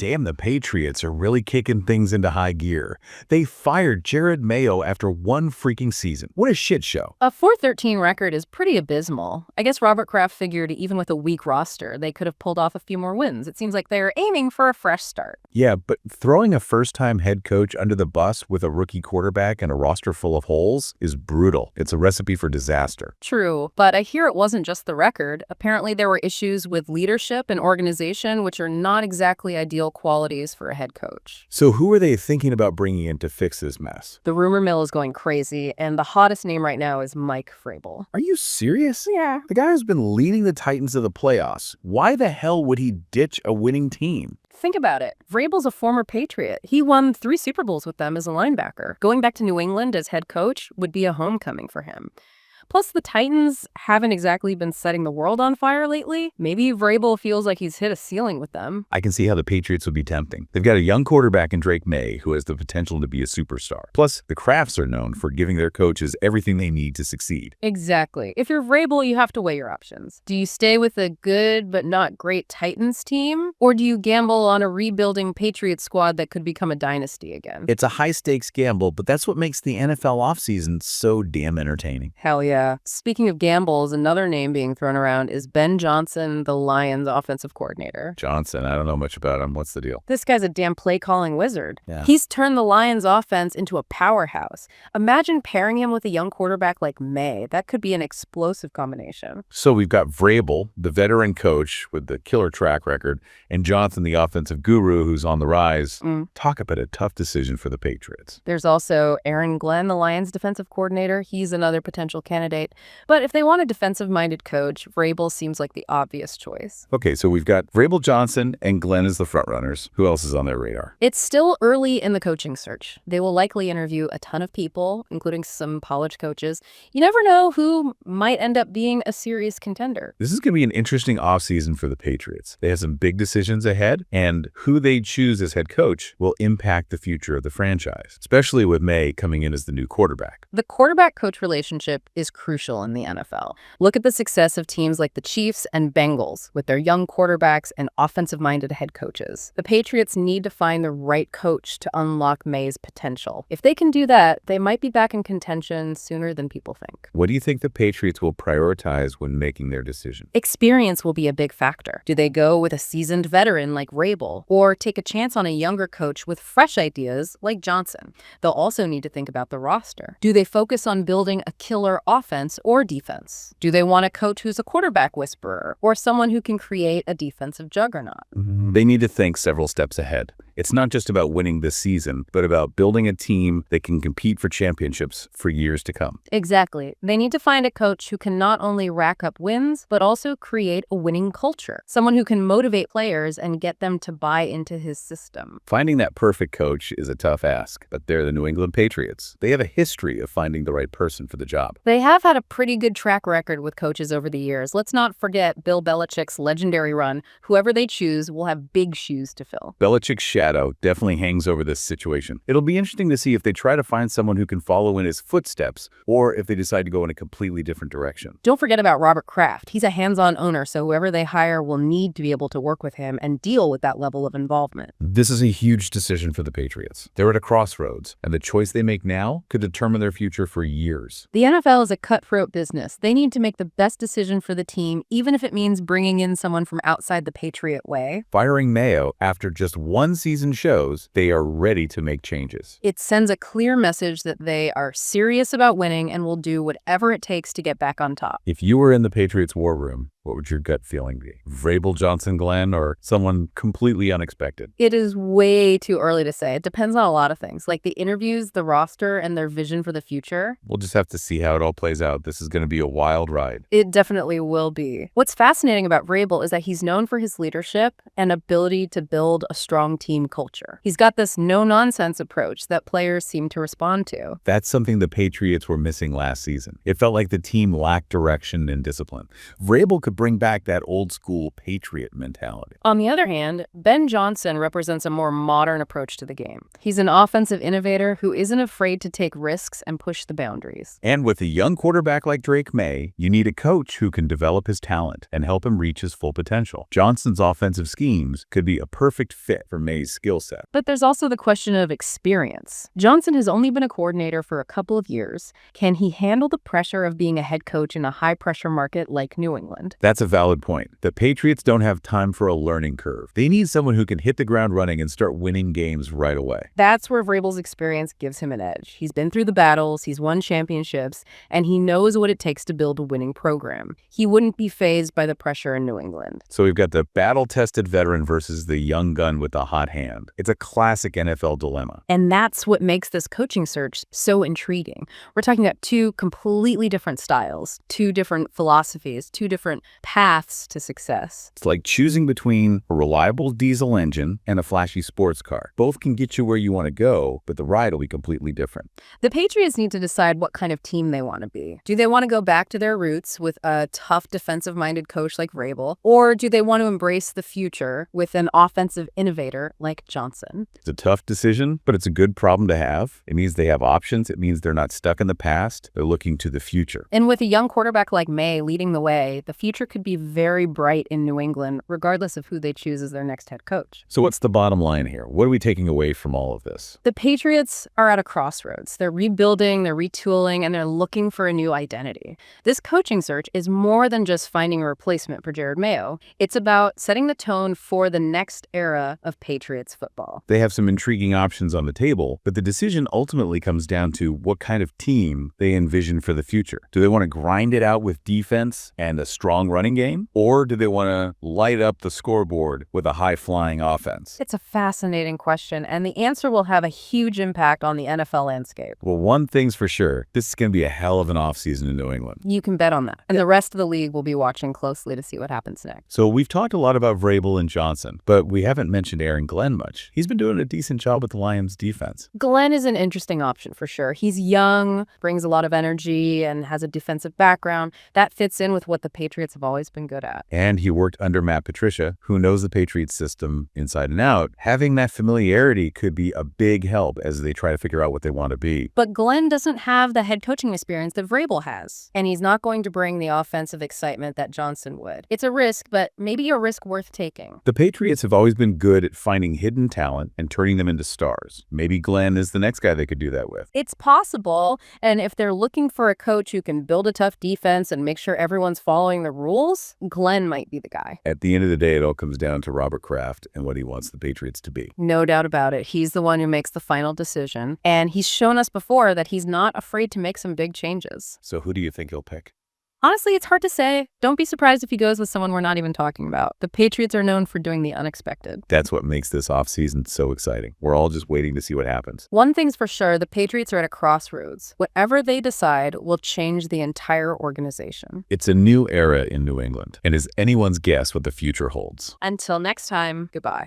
Damn, the Patriots are really kicking things into high gear. They fired Jared Mayo after one freaking season. What a shit show. A 4-13 record is pretty abysmal. I guess Robert Kraft figured even with a weak roster, they could have pulled off a few more wins. It seems like they're aiming for a fresh start. Yeah, but throwing a first-time head coach under the bus with a rookie quarterback and a roster full of holes is brutal. It's a recipe for disaster. True, but I hear it wasn't just the record. Apparently there were issues with leadership and organization, which are not exactly ideal qualities for a head coach. So who are they thinking about bringing in to fix this mess? The rumor mill is going crazy, and the hottest name right now is Mike Vrabel. Are you serious? Yeah. The guy who's been leading the Titans to the playoffs. Why the hell would he ditch a winning team? Think about it. Vrabel's a former Patriot. He won 3 Super Bowls with them as a linebacker. Going back to New England as head coach would be a homecoming for him. Plus, the Titans haven't exactly been setting the world on fire lately. Maybe Vrabel feels like he's hit a ceiling with them. I can see how the Patriots would be tempting. They've got a young quarterback in Drake May who has the potential to be a superstar. Plus, the Crafts are known for giving their coaches everything they need to succeed. Exactly. If you're Vrabel, you have to weigh your options. Do you stay with a good but not great Titans team? Or do you gamble on a rebuilding Patriots squad that could become a dynasty again? It's a high-stakes gamble, but that's what makes the NFL offseason so damn entertaining. Hell yeah. Speaking of gambles, another name being thrown around is Ben Johnson, the Lions offensive coordinator. Johnson, I don't know much about him. What's the deal? This guy's a damn play-calling wizard. Yeah. He's turned the Lions offense into a powerhouse. Imagine pairing him with a young quarterback like May. That could be an explosive combination. So we've got Vrabel, the veteran coach with the killer track record, and Johnson, the offensive guru who's on the rise. Talk about a tough decision for the Patriots. There's also Aaron Glenn, the Lions defensive coordinator. He's another potential candidate. But if they want a defensive-minded coach, Vrabel seems like the obvious choice. Okay, so we've got Vrabel, Johnson, and Glenn as the frontrunners. Who else is on their radar? It's still early in the coaching search. They will likely interview a ton of people, including some college coaches. You never know who might end up being a serious contender. This is going to be an interesting offseason for the Patriots. They have some big decisions ahead, and who they choose as head coach will impact the future of the franchise, especially with May coming in as the new quarterback. The quarterback-coach relationship is crucial in the NFL. Look at the success of teams like the Chiefs and Bengals with their young quarterbacks and offensive-minded head coaches. The Patriots need to find the right coach to unlock May's potential. If they can do that, they might be back in contention sooner than people think. What do you think the Patriots will prioritize when making their decision? Experience will be a big factor. Do they go with a seasoned veteran like Vrabel, or take a chance on a younger coach with fresh ideas like Johnson? They'll also need to think about the roster. Do they focus on building a killer offense or defense? Do they want a coach who's a quarterback whisperer or someone who can create a defensive juggernaut? They need to think several steps ahead. It's not just about winning this season, but about building a team that can compete for championships for years to come. Exactly. They need to find a coach who can not only rack up wins, but also create a winning culture. Someone who can motivate players and get them to buy into his system. Finding that perfect coach is a tough ask, but they're the New England Patriots. They have a history of finding the right person for the job. They have had a pretty good track record with coaches over the years. Let's not forget Bill Belichick's legendary run. Whoever they choose will have big shoes to fill. Belichick's shadow definitely hangs over this situation. It'll be interesting to see if they try to find someone who can follow in his footsteps or if they decide to go in a completely different direction. Don't forget about Robert Kraft. He's a hands-on owner, so whoever they hire will need to be able to work with him and deal with that level of involvement. This is a huge decision for the Patriots. They're at a crossroads, and the choice they make now could determine their future for years. The NFL is a cutthroat business. They need to make the best decision for the team, even if it means bringing in someone from outside the Patriot Way. Firing Mayo after just one season shows they are ready to make changes. It sends a clear message that they are serious about winning and will do whatever it takes to get back on top. If you were in the Patriots war room, what would your gut feeling be? Vrabel, Johnson, Glenn, or someone completely unexpected? It is way too early to say. It depends on a lot of things, like the interviews, the roster, and their vision for the future. We'll just have to see how it all plays out. This is going to be a wild ride. It definitely will be. What's fascinating about Vrabel is that he's known for his leadership and ability to build a strong team culture. He's got this no-nonsense approach that players seem to respond to. That's something the Patriots were missing last season. It felt like the team lacked direction and discipline. Vrabel could could bring back that old-school Patriot mentality. On the other hand, Ben Johnson represents a more modern approach to the game. He's an offensive innovator who isn't afraid to take risks and push the boundaries. And with a young quarterback like Drake May, you need a coach who can develop his talent and help him reach his full potential. Johnson's offensive schemes could be a perfect fit for May's skill set. But there's also the question of experience. Johnson has only been a coordinator for a couple of years. Can he handle the pressure of being a head coach in a high-pressure market like New England? That's a valid point. The Patriots don't have time for a learning curve. They need someone who can hit the ground running and start winning games right away. That's where Vrabel's experience gives him an edge. He's been through the battles, he's won championships, and he knows what it takes to build a winning program. He wouldn't be fazed by the pressure in New England. So we've got the battle-tested veteran versus the young gun with the hot hand. It's a classic NFL dilemma. And that's what makes this coaching search so intriguing. We're talking about two completely different styles, two different philosophies, two different paths to success. It's like choosing between a reliable diesel engine and a flashy sports car. Both can get you where you want to go, but the ride will be completely different. The Patriots need to decide what kind of team they want to be. Do they want to go back to their roots with a tough defensive-minded coach like Vrabel, or do they want to embrace the future with an offensive innovator like Johnson? It's a tough decision, but it's a good problem to have. It means they have options. It means they're not stuck in the past. They're looking to the future. And with a young quarterback like May leading the way, the future could be very bright in New England, regardless of who they choose as their next head coach. So what's the bottom line here? What are we taking away from all of this? The Patriots are at a crossroads. They're rebuilding, they're retooling, and they're looking for a new identity. This coaching search is more than just finding a replacement for Jared Mayo. It's about setting the tone for the next era of Patriots football. They have some intriguing options on the table, but the decision ultimately comes down to what kind of team they envision for the future. Do they want to grind it out with defense and a strong running game? Or do they want to light up the scoreboard with a high-flying offense? It's a fascinating question, and the answer will have a huge impact on the NFL landscape. Well, one thing's for sure, this is going to be a hell of an offseason in New England. You can bet on that. And the rest of the league will be watching closely to see what happens next. So we've talked a lot about Vrabel and Johnson, but we haven't mentioned Aaron Glenn much. He's been doing a decent job with the Lions defense. Glenn is an interesting option for sure. He's young, brings a lot of energy, and has a defensive background. That fits in with what the Patriots have always been good at. And he worked under Matt Patricia, who knows the Patriots system inside and out. Having that familiarity could be a big help as they try to figure out what they want to be. But Glenn doesn't have the head coaching experience that Vrabel has, and he's not going to bring the offensive excitement that Johnson would. It's a risk, but maybe a risk worth taking. The Patriots have always been good at finding hidden talent and turning them into stars. Maybe Glenn is the next guy they could do that with. It's possible, and if they're looking for a coach who can build a tough defense and make sure everyone's following the rules, Glenn might be the guy. At the end of the day, it all comes down to Robert Kraft and what he wants the Patriots to be. No doubt about it. He's the one who makes the final decision, and he's shown us before that he's not afraid to make some big changes. So who do you think he'll pick? Honestly, it's hard to say. Don't be surprised if he goes with someone we're not even talking about. The Patriots are known for doing the unexpected. That's what makes this offseason so exciting. We're all just waiting to see what happens. One thing's for sure, the Patriots are at a crossroads. Whatever they decide will change the entire organization. It's a new era in New England, and is anyone's guess what the future holds. Until next time, goodbye.